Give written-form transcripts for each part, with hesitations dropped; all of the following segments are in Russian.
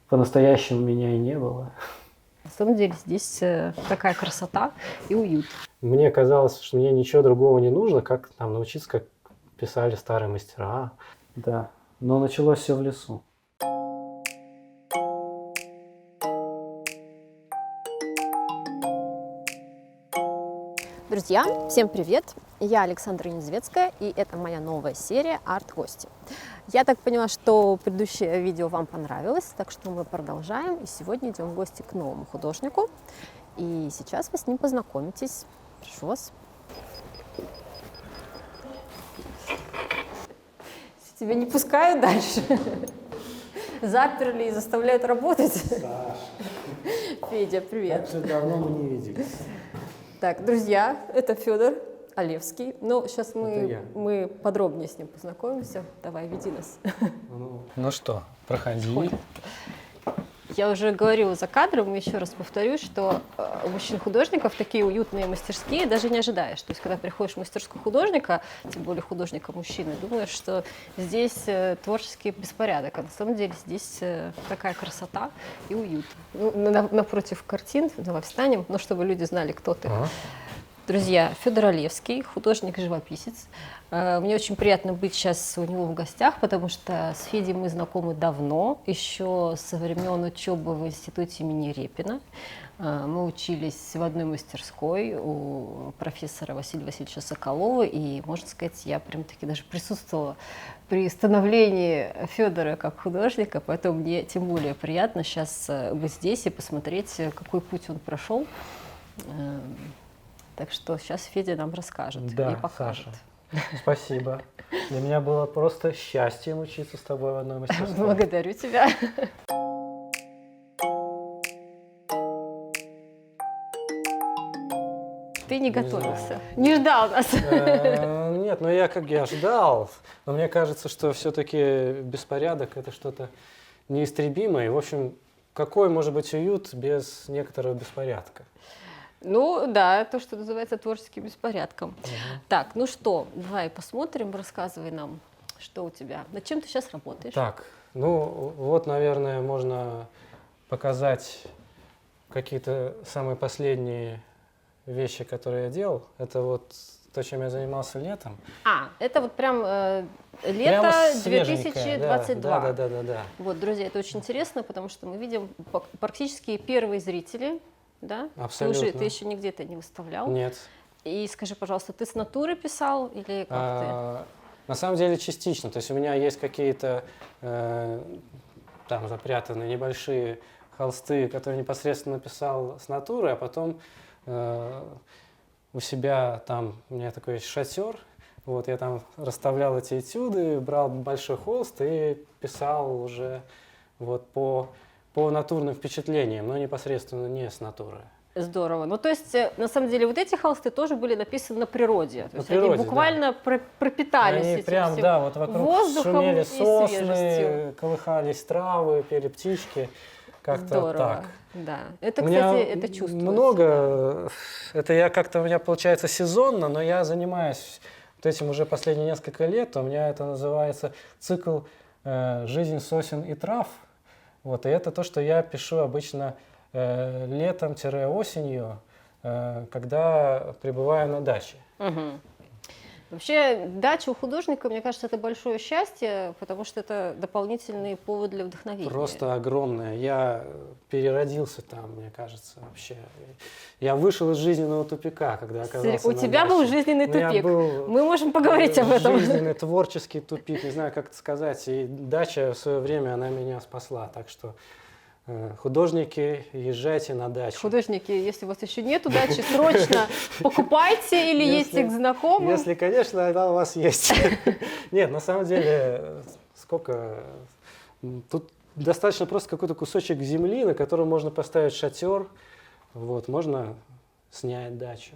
по-настоящему меня и не было. На самом деле здесь такая красота и уют. Мне казалось, что мне ничего другого не нужно, как там научиться, как писали старые мастера. Да, но началось все в лесу. Друзья, всем привет! Я Александра Незвецкая, и это моя новая серия «Арт-гости». Я так поняла, что предыдущее видео вам понравилось, так что мы продолжаем, и сегодня идем в гости к новому художнику. И сейчас вы с ним познакомитесь. Прошу вас. Тебя не пускают дальше? Заперли и заставляют работать? Саша. Федя, привет. Как же давно мы не виделись. Так, друзья, это Федор Олевский. Но сейчас мы подробнее с ним познакомимся. Давай, веди нас. Ну что, проходи. Я уже говорила за кадром, еще раз повторюсь, что у мужчин-художников такие уютные мастерские даже не ожидаешь. То есть, когда приходишь в мастерскую художника, тем более художника-мужчины, думаешь, что здесь творческий беспорядок. А на самом деле здесь такая красота и уют. Ну, напротив картин, давай встанем, но чтобы люди знали, кто ты. Друзья, Федор Олевский, художник-живописец. Мне очень приятно быть сейчас у него в гостях, потому что с Федей мы знакомы давно, еще со времен учебы в институте имени Репина. Мы учились в одной мастерской у профессора Василия Васильевича Соколова, и, можно сказать, я прям-таки даже присутствовала при становлении Федора как художника, поэтому мне тем более приятно сейчас быть здесь и посмотреть, какой путь он прошел. Так что сейчас Федя нам расскажет и покажет. Саша, спасибо. Для меня было просто счастьем учиться с тобой в одной мастерской. Благодарю тебя. Ты не готовился, не ждал нас. Нет, ну я ждал, но мне кажется, что все-таки беспорядок – это что-то неистребимое. И, в общем, какой может быть уют без некоторого беспорядка? Ну да, то, что называется творческим беспорядком. Так, ну что, давай посмотрим, рассказывай нам, что у тебя. Над чем ты сейчас работаешь? Так, ну вот, наверное, можно показать какие-то самые последние вещи, которые я делал. Это вот то, чем я занимался летом. Это вот прям лето Прямо 2022. Да. Вот, друзья, это очень интересно, потому что мы видим практически первые зрители. Да? Абсолютно. Ты еще нигде-то не выставлял? Нет. И скажи, пожалуйста, ты с натуры писал или как ты? На самом деле частично. То есть у меня есть какие-то там запрятанные небольшие холсты, которые непосредственно написал с натуры, а потом у себя там, у меня такой есть шатер, вот я там расставлял эти этюды, брал большой холст и писал уже вот по натурным впечатлениям, но непосредственно не с натуры. Здорово. Ну, то есть, на самом деле, вот эти холсты тоже были написаны на природе. То есть природе, они буквально пропитались они этим прям, всем да, вот вокруг воздухом шумели и сосны, свежестью. колыхались травы, пели птички. Как-то Здорово. так. Да. Это, У меня кстати, это чувствуется. много, это я как-то у меня получается сезонно, но я занимаюсь вот этим уже последние несколько лет. У меня это называется цикл «Жизнь сосен и трав». Вот, и это то, что я пишу обычно летом-осенью, когда пребываю на даче. Вообще, дача у художника, мне кажется, это большое счастье, потому что это дополнительный повод для вдохновения. Просто огромное. Я переродился там, мне кажется, вообще. Я вышел из жизненного тупика, когда оказался У на тебя даче. был жизненный тупик. Мы можем поговорить об этом. Жизненный, творческий тупик, не знаю, как это сказать. И дача в свое время, она меня спасла. Так что художники, езжайте на дачу. Художники, если у вас еще нету дачи, срочно покупайте или едьте к знакомым. Если, конечно, она у вас есть. Нет, на самом деле, сколько... Тут достаточно просто какой-то кусочек земли, на котором можно поставить шатер. Вот, можно снять дачу.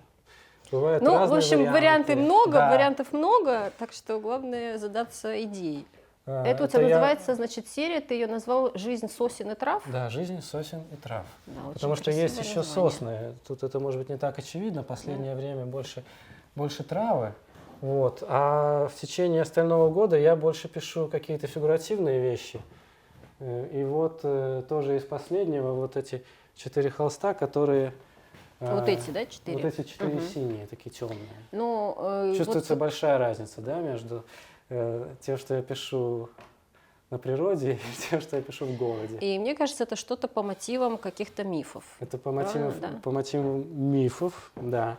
Бывают разные в общем, вариантов много, так что главное задаться идеей. Это у тебя называется, значит, серия, ты ее назвал «Жизнь сосен и трав»? Да, «Жизнь сосен и трав». Да, потому что есть еще название. сосны. Тут это может быть не так очевидно. Последнее время больше травы. Вот. А в течение остального года я больше пишу какие-то фигуративные вещи. И вот тоже из последнего вот эти 4 холста, которые... Вот эти, да, 4? Вот эти 4 Мгм. синие, такие темные. Ну, Чувствуется вот, большая разница, да, между тем, что я пишу на природе, и тем, что я пишу в городе. и мне кажется, это что-то по мотивам каких-то мифов. Это по Правильно, мотивам, да? по мотивам мифов, да.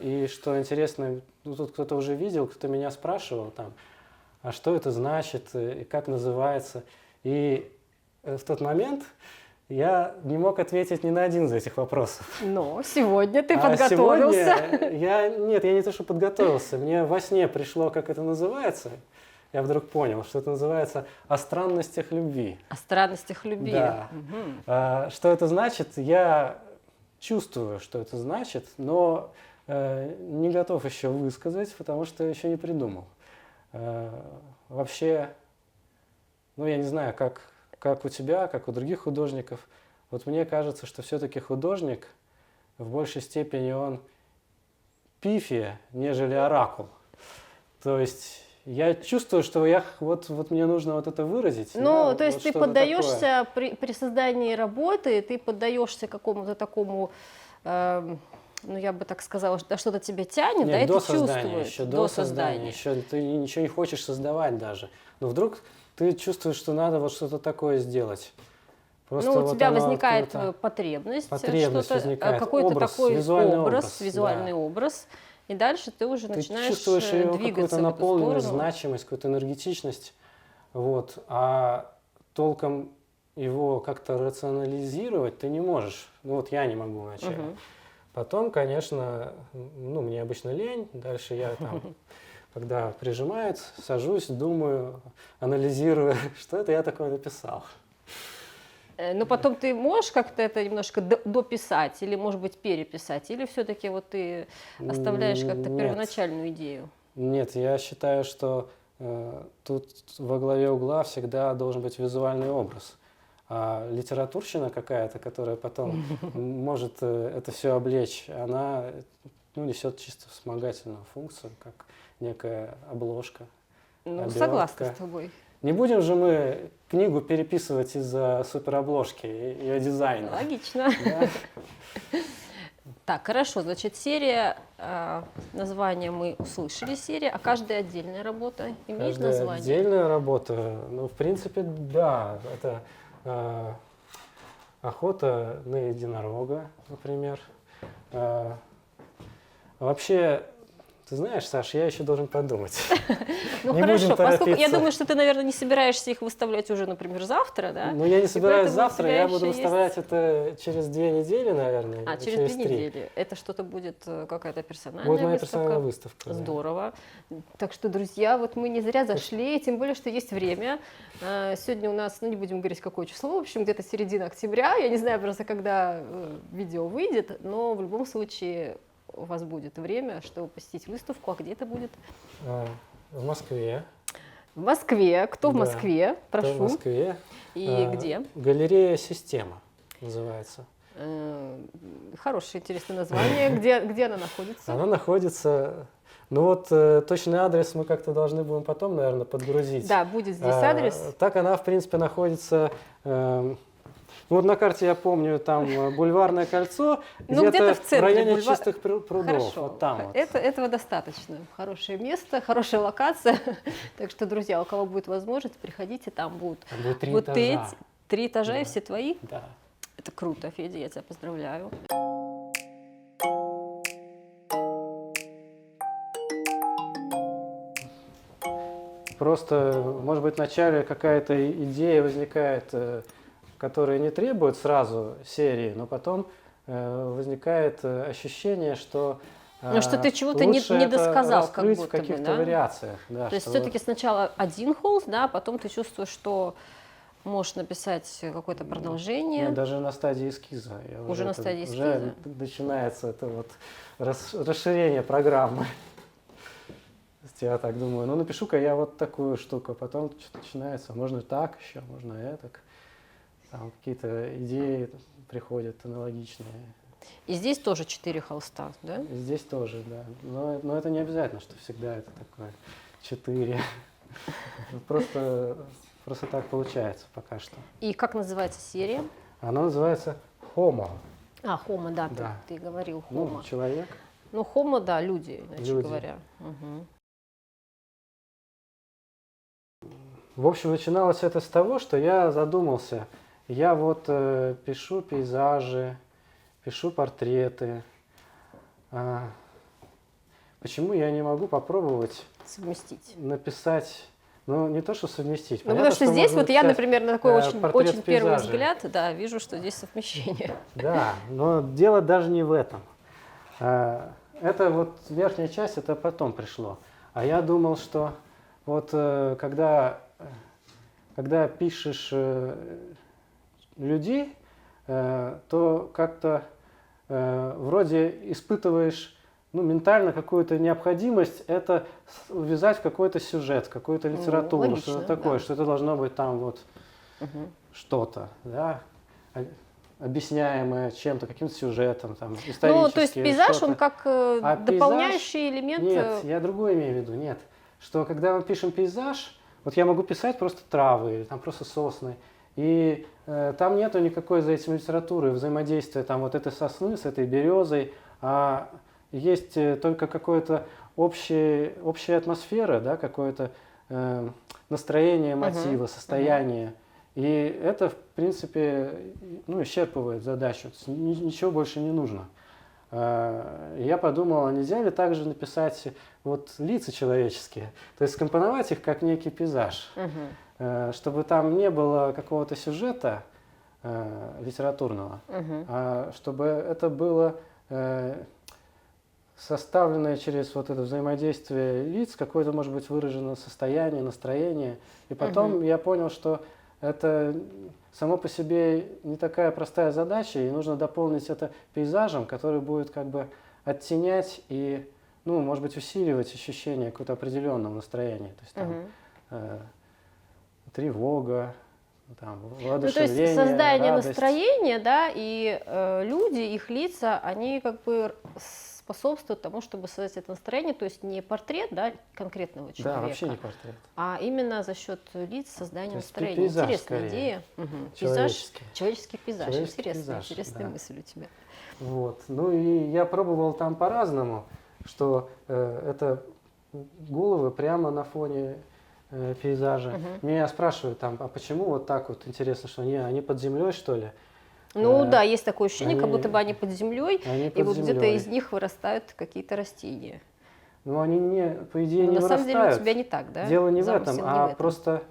И что интересно, ну, тут кто-то уже видел, кто меня спрашивал там, а что это значит, и как называется. И в тот момент я не мог ответить ни на один из этих вопросов. Но сегодня ты А подготовился. сегодня нет, я не то, что подготовился. Мне во сне пришло, как это называется. Я вдруг понял, что это называется «О странностях любви». О странностях любви. Да. Мгм. Что это значит, я чувствую, что это значит, но не готов еще высказать, потому что еще не придумал. Вообще, ну я не знаю, как у тебя, как у других художников. Вот мне кажется, что все-таки художник в большей степени он пифия, нежели оракул. То есть я чувствую, что вот мне нужно вот это выразить. Ну, да, то есть вот ты что-то поддаешься при создании работы, ты поддаешься какому-то такому, ну, я бы так сказала, что что-то тебя тянет, да, Нет, и до ты создания, чувствуешь. еще до создания, еще ты ничего не хочешь создавать даже. Но вдруг ты чувствуешь, что надо вот что-то такое сделать. Просто Ну, у вот тебя оно возникает какое-то- потребность, потребность что-то, возникает, какой-то образ, такой визуальный образ, образ, визуальный да. образ, и дальше ты уже Ты начинаешь чувствуешь ее двигаться какую-то в эту наполненность, сторону. значимость, какую-то энергетичность. Вот. А толком его как-то рационализировать ты не можешь. Ну вот я не могу вначале. Мгм. Потом, конечно, ну мне обычно лень. Дальше я там, когда прижимает, сажусь, думаю, анализирую, что это я такое написал. Но потом ты можешь как-то это немножко дописать, или, может быть, переписать, или все-таки вот ты оставляешь как-то Нет. первоначальную идею? Нет, я считаю, что тут во главе угла всегда должен быть визуальный образ. А литературщина какая-то, которая потом может это все облечь, она несет чисто вспомогательную функцию, как некая обложка. Ну, Обертка. согласна с тобой. Не будем же мы книгу переписывать из-за суперобложки, ее дизайна. Логично. Да? Так, хорошо, значит, серия, название мы услышали, серия, а каждая отдельная работа имеет Каждая название? отдельная работа, ну, в принципе, да, это охота на единорога, например. Вообще, ты знаешь, Саш, я еще должен подумать. Ну Не хорошо, будем поскольку я торопиться. думаю, что ты, наверное, не собираешься их выставлять уже, например, завтра, да? Но я не собираюсь поэтому у завтра, тебя я еще буду есть- выставлять это через 2 недели, наверное. А, или через 2 3. недели. Это что-то будет какая-то персональная Будет моя выставка? персональная выставка. да. Здорово. Так что, друзья, вот мы не зря зашли, тем более, что есть время. Сегодня у нас, ну не будем говорить, какое число, в общем, где-то середина октября. Я не знаю просто, когда видео выйдет, но в любом случае у вас будет время, чтобы посетить выставку. А где это будет? В Москве. В Москве. Кто в Да. Москве? Кто Прошу. в Москве. И где? Галерея «Система» называется. Хорошее, интересное название. Где она находится? Она находится... Ну вот точный адрес мы как-то должны будем потом, наверное, подгрузить. Да, будет здесь адрес. Так она, в принципе, находится... ну вот на карте я помню, там Бульварное кольцо, Ну, где-то в центре районе бульвар- Чистых прудов. Хорошо, Вот там вот. этого достаточно. Хорошее место, хорошая локация. Так что, друзья, у кого будет возможность, приходите, там будут Там будет 3 вот этажа. эти 3 этажа и Да. все твои. Да. Это круто, Федя, я тебя поздравляю. Просто, может быть, вначале какая-то идея возникает, которая не требует сразу серии, но потом возникает ощущение, что Ну, что ты чего-то не лучше это досказал, как раскрыть будто в бы, каких-то да? вариациях. Да, То есть что все-таки сначала один холст, да, а потом ты чувствуешь, что можешь написать какое-то продолжение. ну, даже на стадии эскиза. Я Уже на это- стадии уже эскиза. начинается это вот расширение программы. То есть я так думаю, ну напишу-ка я вот такую штуку, а потом что-то начинается, можно так еще, можно это. Там какие-то идеи приходят аналогичные. И здесь тоже 4 холста, да? И здесь тоже, да. Но это не обязательно, что всегда это такое 4. Просто просто так получается пока что. И как называется серия? Она называется «Homo». Homo, да, Да. ты говорил Ну, Homo. человек. Ну, Homo, да, люди, иначе Люди. говоря. Мгм. В общем, начиналось это с того, что я задумался. Я вот пишу пейзажи, пишу портреты. А, почему я не могу попробовать Совместить. написать, ну, не то, что совместить. Ну, Понятно, потому что что здесь можно вот я, написать, например, на такой очень, портрет очень первый пейзажа. взгляд, да, вижу, что здесь совмещение. Да, но дело даже не в этом. Это вот верхняя часть, это потом пришло. А я думал, что вот когда пишешь людей, то как-то вроде испытываешь, ну, ментально какую-то необходимость это увязать в какой-то сюжет, какую-то литературу, логично, что-то такое, да. что это должно быть там вот Мгм. что-то, да, объясняемое чем-то, каким-то сюжетом, там, исторически. Ну, то есть пейзаж, что-то. он как А дополняющий элемент. Нет, я другое имею в виду, нет. Что когда мы пишем пейзаж, вот я могу писать просто травы или там просто сосны, и там нету никакой за этим литературы, взаимодействия там вот этой сосны с этой березой, а есть только какое-то общая атмосфера, да, какое-то настроение мотива, состояние. И это, в принципе, ну, исчерпывает задачу. Ничего больше не нужно. Я подумал, а нельзя ли также написать вот лица человеческие, то есть скомпоновать их как некий пейзаж, чтобы там не было какого-то сюжета литературного, а чтобы это было составленное через вот это взаимодействие лиц, какое-то, может быть, выражено состояние, настроение. И потом я понял, что это само по себе не такая простая задача, и нужно дополнить это пейзажем, который будет как бы оттенять и, ну, может быть, усиливать ощущение какого-то определенного настроения. То есть там тревога, там, Ну, то есть воодушевление, создание радость. настроения, да, и люди, их лица, они как бы способствуют тому, чтобы создать это настроение, то есть не портрет, да, конкретного человека, Да, вообще не портрет. а именно за счет лиц создания То есть настроения. пейзаж, Интересная скорее. идея. Пейзаж, Человеческий. человеческий пейзаж. Человеческий Интересная, пейзаж, интересная да. мысль у тебя. Вот. Ну и я пробовал там по-разному, что это головы прямо на фоне пейзажа. Меня спрашивают там, а почему вот так вот интересно, что они под землей, что ли? Ну да, есть такое ощущение, как они- будто бы они под землей, Они и под вот где-то землей. из них вырастают какие-то растения. Ну они не, по идее, Но не на самом деле у вырастают. тебя не так, да? Дело не в Замысел этом, не а в этом. просто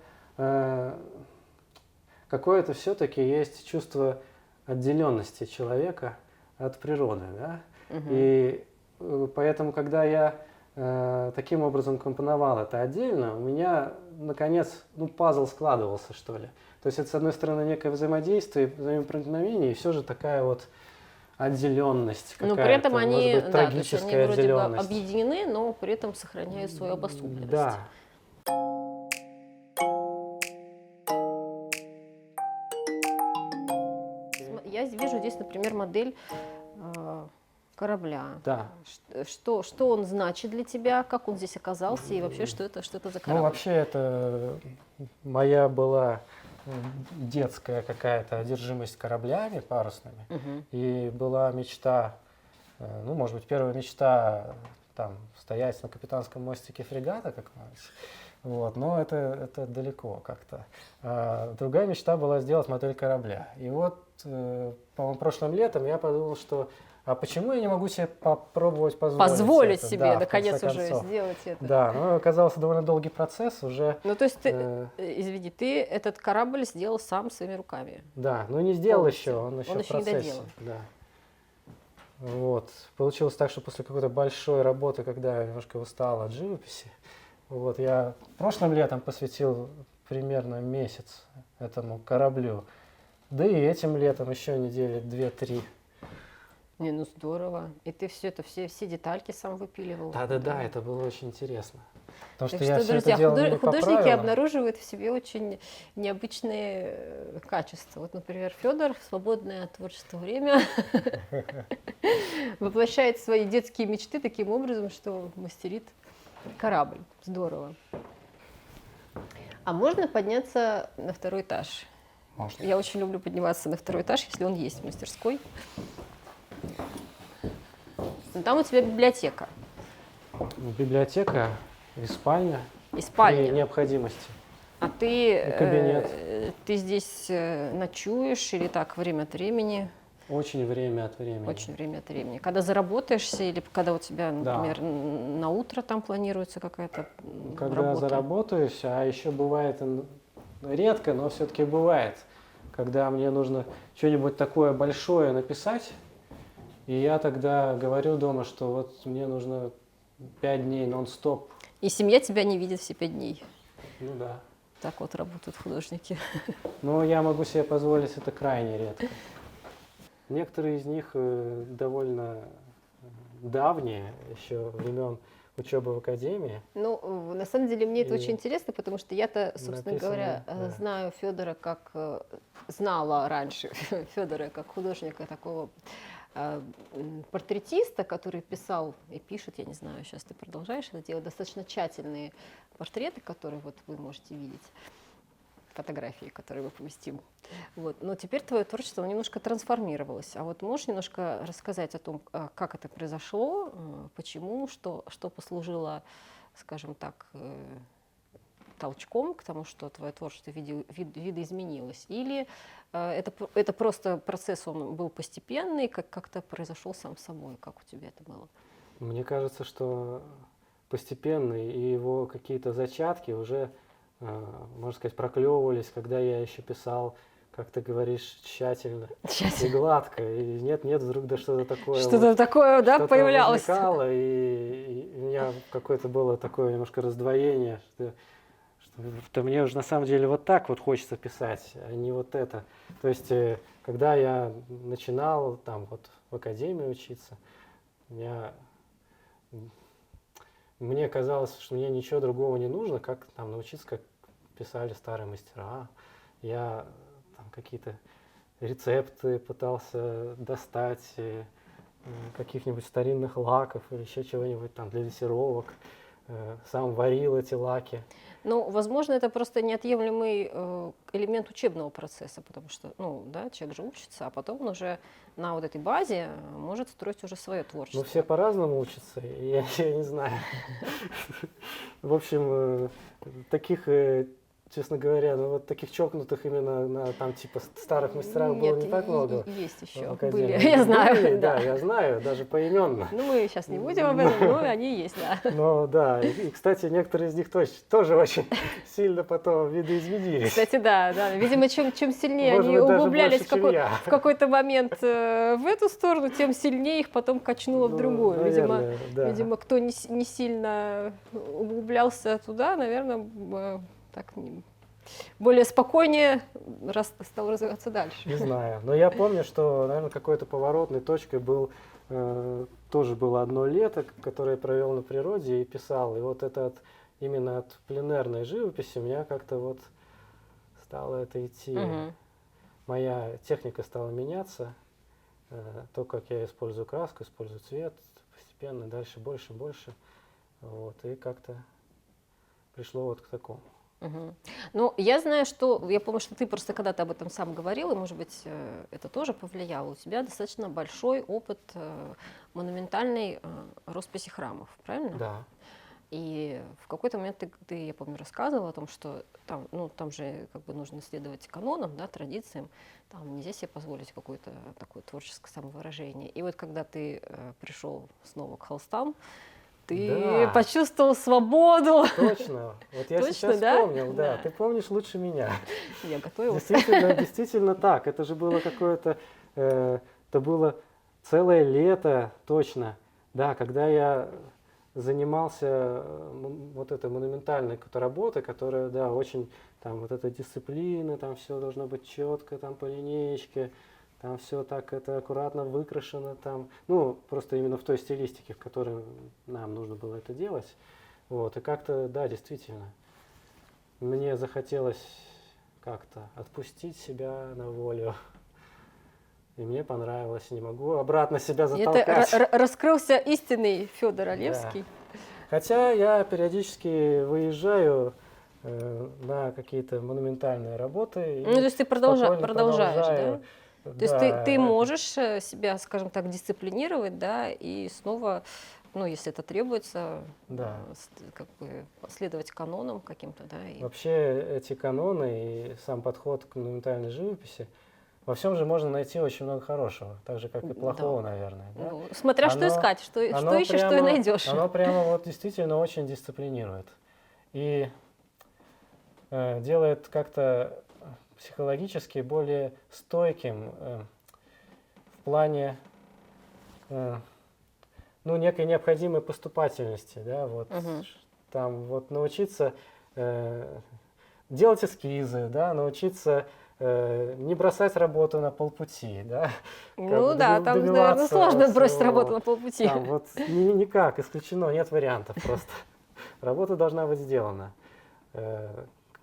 какое-то все-таки есть чувство отделенности человека от природы, да? И поэтому, когда я таким образом компоновал это отдельно, у меня, наконец, ну, пазл складывался, что ли. То есть это, с одной стороны, некое взаимодействие, взаимопроникновение, и все же такая вот отделенность какая-то, Но при этом они, может быть, да, то есть они трагическая вроде бы отделенность. объединены, но при этом сохраняют свою обособленность. Да. Я вижу здесь, например, модель корабля. Да. Что он значит для тебя, как он здесь оказался и вообще что это за корабль? Ну, вообще, это моя была детская какая-то одержимость кораблями парусными. И была мечта, ну, может быть, первая мечта там стоять на капитанском мостике фрегата как-нибудь. Вот, но это далеко как-то. Другая мечта была сделать модель корабля. И вот, по-моему, прошлым летом я подумал, что а почему я не могу себе попробовать позволить это? себе, Да, в наконец, конце уже концов. сделать это. Да, но оказался довольно долгий процесс уже. Ну, то есть ты, извини, ты этот корабль сделал сам своими руками. Да, но не сделал Полностью. еще, он еще Он в еще не процессе. доделан. Да. Вот. Получилось так, что после какой-то большой работы, когда я немножко устал от живописи, вот, я прошлым летом посвятил примерно месяц этому кораблю. Да и этим летом еще недели 2-3. Не, ну здорово. И ты все это, все детальки сам выпиливал. Да, это было очень интересно. Потому Так что я что, все друзья, это делал не по художники правилам. обнаруживают в себе очень необычные качества. Вот, например, Федор в свободное от творчества время воплощает свои детские мечты таким образом, что мастерит корабль. Здорово. А можно подняться на второй этаж? Можно. Я очень люблю подниматься на второй этаж, если он есть в мастерской. Но там у тебя библиотека Библиотека и спальня и при спальня. необходимости. А ты, И кабинет. ты здесь ночуешь или так время от времени? Очень время от времени. Очень время от времени. Когда заработаешься или когда у тебя, Да. например, на утро там планируется какая-то Когда работа? заработаюсь, а еще бывает редко, но все-таки бывает, когда мне нужно что-нибудь такое большое написать, и я тогда говорю дома, что вот мне нужно 5 дней нон-стоп. И семья тебя не видит все 5 дней. Ну да. Так вот работают художники. Но я могу себе позволить это крайне редко. Некоторые из них довольно давние, еще времен учебы в академии. Ну, на самом деле, мне это И очень интересно, потому что я-то, собственно написано, говоря, да. знаю Федора как, знала раньше Федора как художника такого портретиста, который писал и пишет, я не знаю, сейчас ты продолжаешь это делать, достаточно тщательные портреты, которые вот вы можете видеть, фотографии, которые мы поместим. Вот. Но теперь твое творчество немножко трансформировалось. А вот можешь немножко рассказать о том, как это произошло, почему, что послужило, скажем так, толчком к тому, что твое творчество видоизменилось? Или это просто процесс, он был постепенный, как-то произошел сам собой? Как у тебя это было? Мне кажется, что постепенно и его какие-то зачатки уже, можно сказать, проклевывались, когда я еще писал, как ты говоришь, тщательно и гладко. И нет, вдруг да что-то такое. Что-то такое, да, что-то появлялось? возникало, и у меня какое-то было такое немножко раздвоение, что мне уже на самом деле вот так вот хочется писать, а не вот это. То есть, когда я начинал там вот в академии учиться, мне казалось, что мне ничего другого не нужно, как там научиться, как писали старые мастера. Я там какие-то рецепты пытался достать, каких-нибудь старинных лаков или еще чего-нибудь там для лессировок. Сам варил эти лаки. Ну, возможно, это просто неотъемлемый элемент учебного процесса, потому что, ну, да, человек же учится, а потом он уже на вот этой базе может строить уже свое творчество. Ну, все по-разному учатся, и я не знаю. В общем, таких, честно говоря, ну вот таких чокнутых именно на там типа старых мастерах было не так много. Есть еще, в академии. были, я знаю. Были, Да. да, я знаю, даже поименно. Ну, мы сейчас не будем об этом, но они есть, да. Но да, и, кстати, некоторые из них тоже очень сильно потом видоизменились. Кстати, да. Видимо, чем сильнее Может они быть, даже углублялись больше, чем я. в какой-то момент в эту сторону, тем сильнее их потом качнуло в Ну, другую. наверное, да. Видимо, кто не сильно углублялся туда, наверное, так более спокойнее стал развиваться дальше. Не знаю. Но я помню, что, наверное, какой-то поворотной точкой был, тоже было одно лето, которое я провел на природе и писал. И вот именно от пленэрной живописи у меня как-то вот стало это идти. Мгм. Моя техника стала меняться. То, как я использую краску, использую цвет, постепенно дальше больше и больше. Вот, и как-то пришло вот к такому. Мгм. Ну, я знаю, я помню, что ты просто когда-то об этом сам говорил, и, может быть, это тоже повлияло. У тебя достаточно большой опыт монументальной росписи храмов, правильно? Да. И в какой-то момент ты, я помню, рассказывала о том, что там же как бы нужно следовать канонам, да, традициям, там нельзя себе позволить какое-то такое творческое самовыражение. И вот когда ты пришел снова к холстам, ты Да. почувствовал свободу. Точно. Вот я Точно, сейчас да? вспомнил, да. Да. Ты помнишь лучше меня. Я готовилась. Действительно так. Это же было какое-то, это было целое лето, точно. Да, когда я занимался вот этой монументальной какой-то работой, которая, да, очень, там, вот эта дисциплина, там все должно быть четко, там, по линеечке, там все так это аккуратно выкрашено, там, ну, просто именно в той стилистике, в которой нам нужно было это делать. Вот, и как-то, да, действительно, мне захотелось как-то отпустить себя на волю. И мне понравилось, не могу обратно себя затолкать. Это раскрылся истинный Федор Олевский. Да. Хотя я периодически выезжаю на какие-то монументальные работы. И Ну, то есть ты спокойно продолжаешь, да? продолжаю. То есть Да, ты можешь себя, скажем так, дисциплинировать, да, и снова, ну, если это требуется, да. как бы следовать канонам каким-то, да. И... Вообще эти каноны и сам подход к монументальной живописи, во всем же можно найти очень много хорошего, так же, как и плохого, Да. наверное. Да? Ну, смотря что искать, что ищешь, что и найдешь. Оно прямо вот действительно очень дисциплинирует. И делает как-то психологически более стойким в плане ну, некой необходимой поступательности, да, вот там вот научиться делать эскизы, да, научиться не бросать работу на полпути, да. Ну да, там, наверное, сложно бросить работу на полпути. Там вот никак, исключено, нет вариантов просто. Работа должна быть сделана.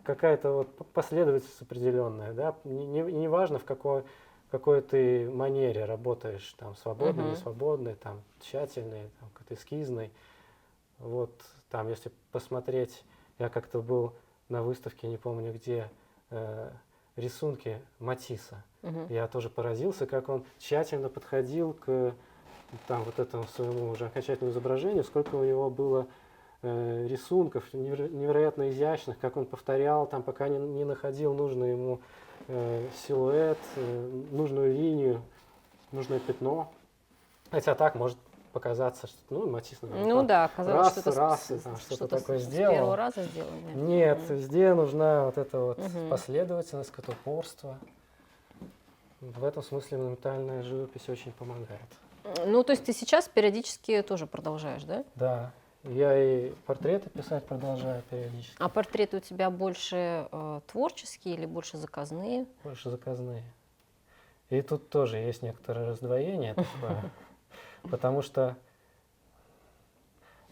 Какая-то вот последовательность определенная, да, не важно в какой ты манере работаешь, там, свободный, не свободный, там, тщательный, там, какой-то эскизный. Вот, там, если посмотреть, я как-то был на выставке, не помню где, рисунки Матисса. Я тоже поразился, как он тщательно подходил к там, вот этому своему уже окончательному изображению, сколько у него было рисунков невероятно изящных, как он повторял, там, пока не находил нужный ему силуэт, нужную линию, нужное пятно. Хотя так может показаться, что ну, Матисс, наверное, ну да, казалось, что-то такое с сделал. первого раза сделано. Нет, везде нужна вот эта вот последовательность, какое-то упорство. В этом смысле монументальная живопись очень помогает. Ну, то есть ты сейчас периодически тоже продолжаешь, да? Да. Я и портреты писать продолжаю периодически. А портреты у тебя больше творческие или больше заказные? Больше заказные. И тут тоже есть некоторое раздвоение такое. Потому что,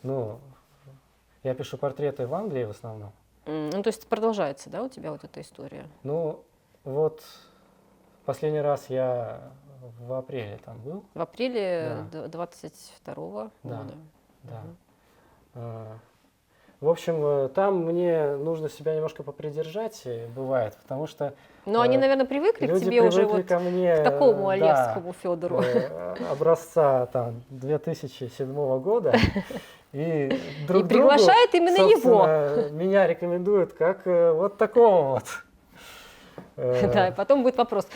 ну, я пишу портреты в Англии в основном. Ну, то есть продолжается, да, у тебя вот эта история? Ну, вот последний раз я в апреле там был. В апреле 22-го Да, года. да. В общем, там мне нужно себя немножко попридержать, бывает, потому что но они, наверное, привыкли к тебе уже вот ко мне, к такому Олевскому Федору. Образца там 2007 года, и друг и приглашают другу, именно его. Меня рекомендуют как вот такого вот. Да, и потом будет вопрос,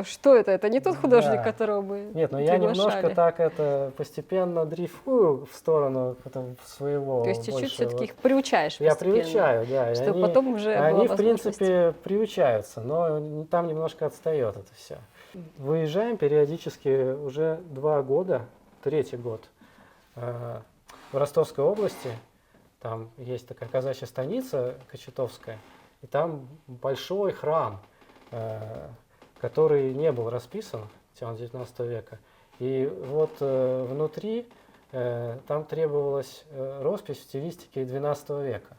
что это? Это не тот художник, Да. которого мы Нет, но приглашали. я немножко так это постепенно дрейфую в сторону потом своего. То есть чуть-чуть больше все-таки вот. их приучаешь Я постепенно, приучаю, да. и чтобы потом уже была Они, в возможность. принципе, приучаются, но там немножко отстает это все. Выезжаем периодически уже 2 года, 3-й год, в Ростовской области. Там есть такая казачья станица Кочетовская, и там большой храм, который не был расписан, начала 19 века. И вот внутри там требовалась роспись в стилистике 12 века.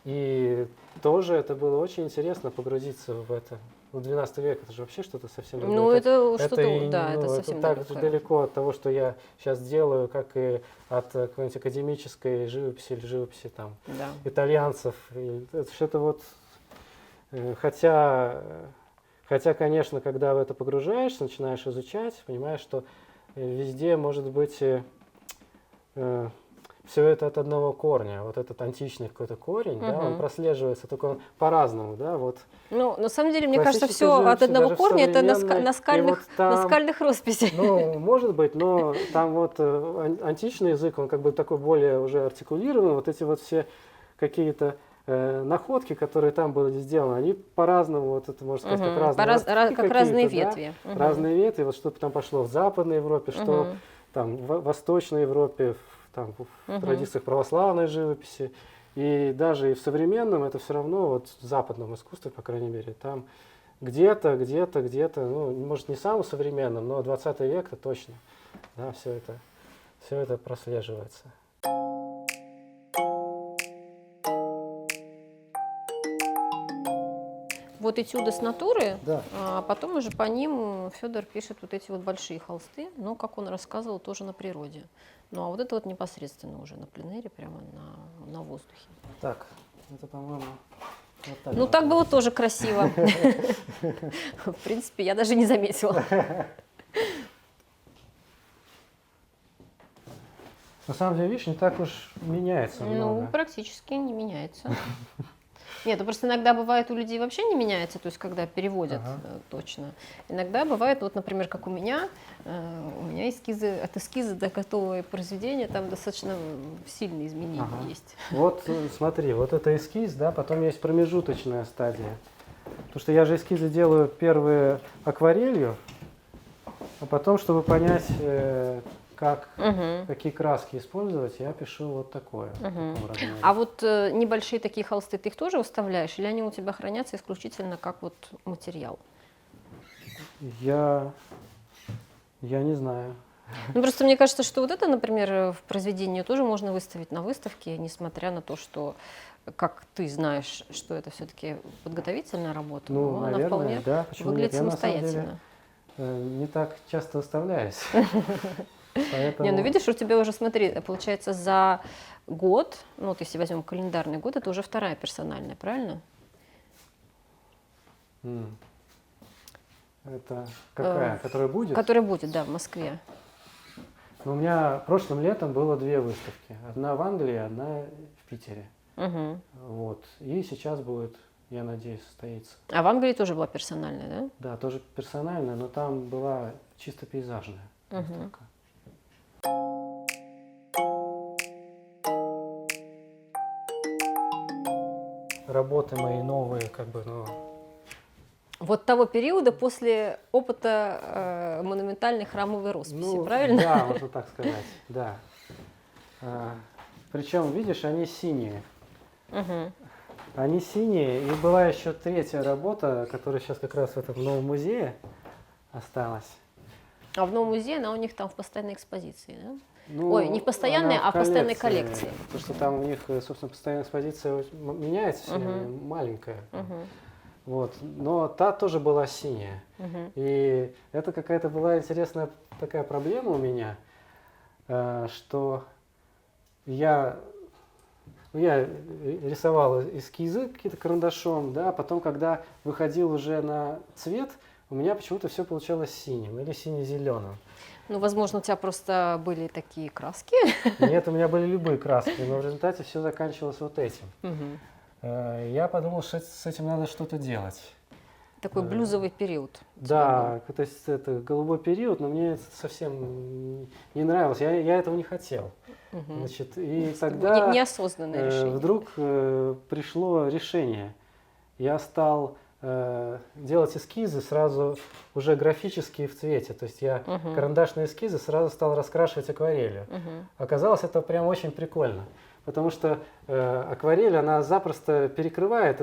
И тоже это было очень интересно погрузиться в это. Ну, 12 век, это же вообще что-то совсем другое. Ну, это что-то, и, да, ну, это совсем так далекое. далеко от того, что я сейчас делаю, как и от какой-нибудь академической живописи или живописи там Да. итальянцев. И это что-то вот, хотя, конечно, когда в это погружаешься, начинаешь изучать, понимаешь, что везде может быть все это от одного корня. Вот этот античный какой-то корень, да, он прослеживается, только он по-разному, да, вот. Ну, на самом деле, мне кажется, Классическая все от живопись, одного даже корня, это современной, наскальных, и вот там, наскальных росписей. ну, может быть, но там вот античный язык, он как бы такой более уже артикулированный, вот эти вот все какие-то находки, которые там были сделаны, они по-разному, вот это можно сказать, как разные как разные какие-то, ветви. да, разные ветви, вот что там пошло в Западной Европе, что там в Восточной Европе, там, в традициях православной живописи, и даже и в современном, это все равно, вот в западном искусстве, по крайней мере, там где-то, ну, может, не самым современным, но 20 век-то точно, да, все это прослеживается. Вот этюды с натуры, Да. а потом уже по ним Федор пишет вот эти вот большие холсты, но, как он рассказывал, тоже на природе. Ну а вот это вот непосредственно уже на пленэре, прямо на воздухе. Так, Это, по-моему, вот так. Ну, так было тоже красиво. В принципе, я даже не заметила. На самом деле, видишь, не так уж меняется Ну, много. практически не меняется. Нет, ну просто иногда бывает у людей вообще не меняется, то есть когда переводят точно. Иногда бывает, вот, например, как у меня эскизы, от эскиза до готового произведения там достаточно сильные изменения есть. Вот смотри, вот это эскиз, да, потом есть промежуточная стадия. Потому что я же эскизы делаю первые акварелью, а потом, чтобы понять, какие краски использовать, я пишу вот такое. А вот небольшие такие холсты, ты их тоже выставляешь, или они у тебя хранятся исключительно как вот материал? Я не знаю. Ну, просто мне кажется, что вот это, например, в произведении тоже можно выставить на выставке, несмотря на то, что, как ты знаешь, что это все-таки подготовительная работа, Ну, но наверное, она вполне да. Почему выглядит нет? Я, на самом деле, самостоятельно. не так часто выставляюсь. Не, ну видишь, у тебя уже, смотри, получается, за год, ну вот если возьмем календарный год, это уже вторая персональная, правильно? Это какая? Которая будет? Которая будет, да, в Москве. Ну, у меня прошлым летом было 2 выставки. Одна в Англии, одна в Питере. Вот. И сейчас будет, я надеюсь, состоится. А в Англии тоже была персональная, да? Да, тоже персональная, но там была чисто пейзажная выставка. Работы мои новые, как бы, ну... Вот того периода после опыта монументальной храмовой росписи, правильно? Да, можно так сказать, да. Причем, видишь, они синие. Они синие, и была еще 3-я работа, которая сейчас как раз в этом новом музее осталась. А в новом музее она у них там в постоянной экспозиции, да? Ну, Ой, не в постоянной, а в постоянной коллекции. Потому что там у них, собственно, постоянная экспозиция меняется все время, маленькая. Вот. Но та тоже была синяя. И это какая-то была интересная такая проблема у меня, что я рисовал эскизы какие-то карандашом, да, а потом, когда выходил уже на цвет, у меня почему-то все получалось синим или сине-зеленым. Ну, возможно, у тебя просто были такие краски. Нет, у меня были любые краски, но в результате все заканчивалось вот этим. Я подумал, что с этим надо что-то делать. Такой блюзовый период. Да, то есть это голубой период, но мне это совсем не нравилось. Я этого не хотел. Значит, и тогда неосознанное решение. Вдруг пришло решение. Я стал делать эскизы сразу уже графические в цвете. То есть я карандашные эскизы сразу стал раскрашивать акварелью. Оказалось, это прям очень прикольно. Потому что акварель, она запросто перекрывает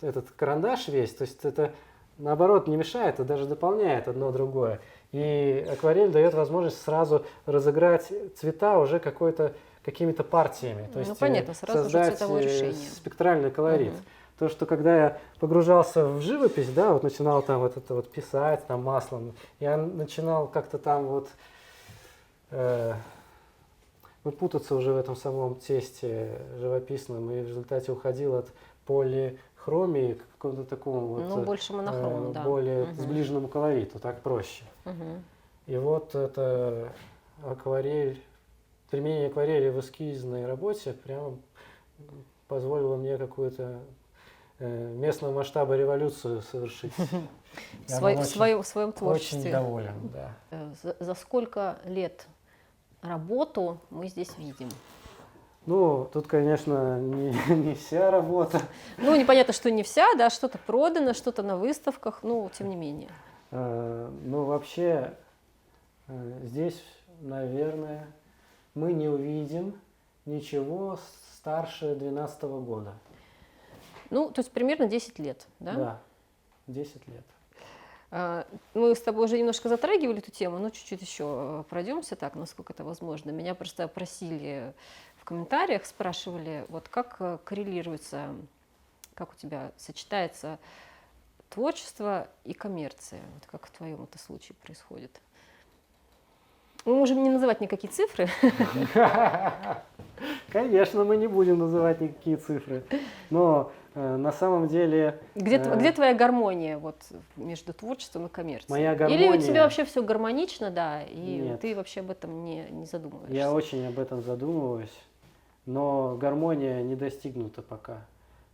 этот карандаш весь. То есть это, наоборот, не мешает, а даже дополняет одно другое. И акварель дает возможность сразу разыграть цвета уже какими-то партиями. То есть понятно, сразу создать же цветовое решение. Спектральный колорит. То, что когда я погружался в живопись, да, вот начинал там вот это вот писать там маслом, я начинал как-то там вот путаться уже в этом самом тесте живописном, и в результате уходил от полихромии к какому-то такому вот, больше монохрому, да. более сближенному колориту, так проще. И вот это акварель, применение акварели в эскизной работе прямо позволило мне какую-то местного масштаба революцию совершить. В своем творчестве. Очень доволен, да. За сколько лет работу мы здесь видим? Ну, тут, конечно, не вся работа. Ну, непонятно, что не вся, да, что-то продано, что-то на выставках, но тем не менее. Ну, вообще, здесь, наверное, мы не увидим ничего старше 2012 года. Ну, то есть примерно 10 лет, да? Да, 10 лет. Мы с тобой уже немножко затрагивали эту тему, но чуть-чуть еще пройдемся так, насколько это возможно. Меня просто просили в комментариях, спрашивали, вот как коррелируется, как у тебя сочетается творчество и коммерция, вот как в твоем это случае происходит? Мы можем не называть никакие цифры. Конечно, мы не будем называть никакие цифры, но на самом деле... Где твоя гармония вот, между творчеством и коммерцией? Моя гармония... Или у тебя вообще все гармонично, да, и Нет. ты вообще об этом не задумываешься? Я очень об этом задумываюсь, но гармония не достигнута пока,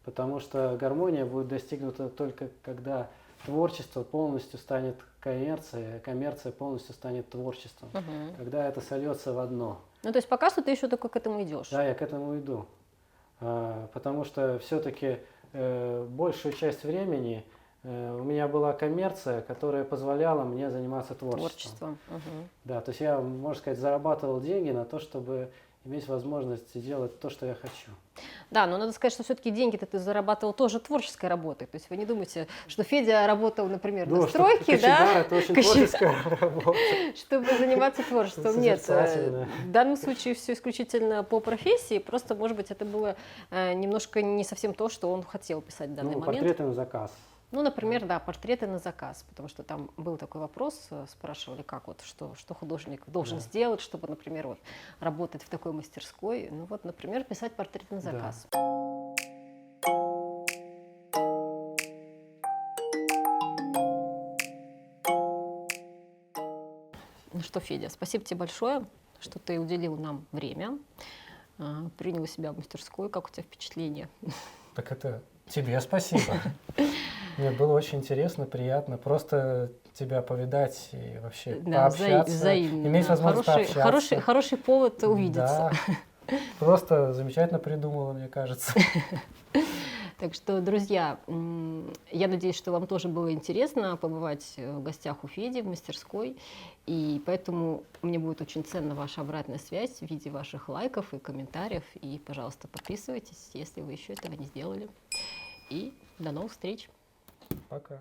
потому что гармония будет достигнута только когда творчество полностью станет коммерцией, а коммерция полностью станет творчеством, Мгм. когда это сольется в одно. Ну, то есть пока что ты еще только к этому идешь. Да, я к этому иду, потому что все-таки большую часть времени у меня была коммерция, которая позволяла мне заниматься творчеством. Мгм. Да, то есть я, можно сказать, зарабатывал деньги на то, чтобы иметь возможность делать то, что я хочу. Да, но надо сказать, что все-таки деньги-то ты зарабатывал тоже творческой работой. То есть вы не думаете, что Федя работал, например, на стройке, да, это очень Кочегар. творческая работа. чтобы заниматься творчеством. Нет, Созерцательная. в данном случае все исключительно по профессии. Просто, может быть, это было немножко не совсем то, что он хотел писать в данный Ну, момент. портреты на заказ. Ну, например, да, портреты на заказ, потому что там был такой вопрос, спрашивали, как вот, что художник должен Да. сделать, чтобы, например, вот, работать в такой мастерской. Ну вот, например, писать портрет на Да. заказ. Ну что, Федя, спасибо тебе большое, что ты уделил нам время, принял себя в мастерской. Как у тебя впечатление? Так это тебе спасибо. Мне было очень интересно, приятно просто тебя повидать и вообще пообщаться. Взаимно. Иметь Да. возможность пообщаться. Хороший повод увидеться. Да. Просто замечательно придумала, мне кажется. Так что, друзья, я надеюсь, что вам тоже было интересно побывать в гостях у Феди в мастерской. И поэтому мне будет очень ценна ваша обратная связь в виде ваших лайков и комментариев. И, пожалуйста, подписывайтесь, если вы еще этого не сделали. И до новых встреч! Пока.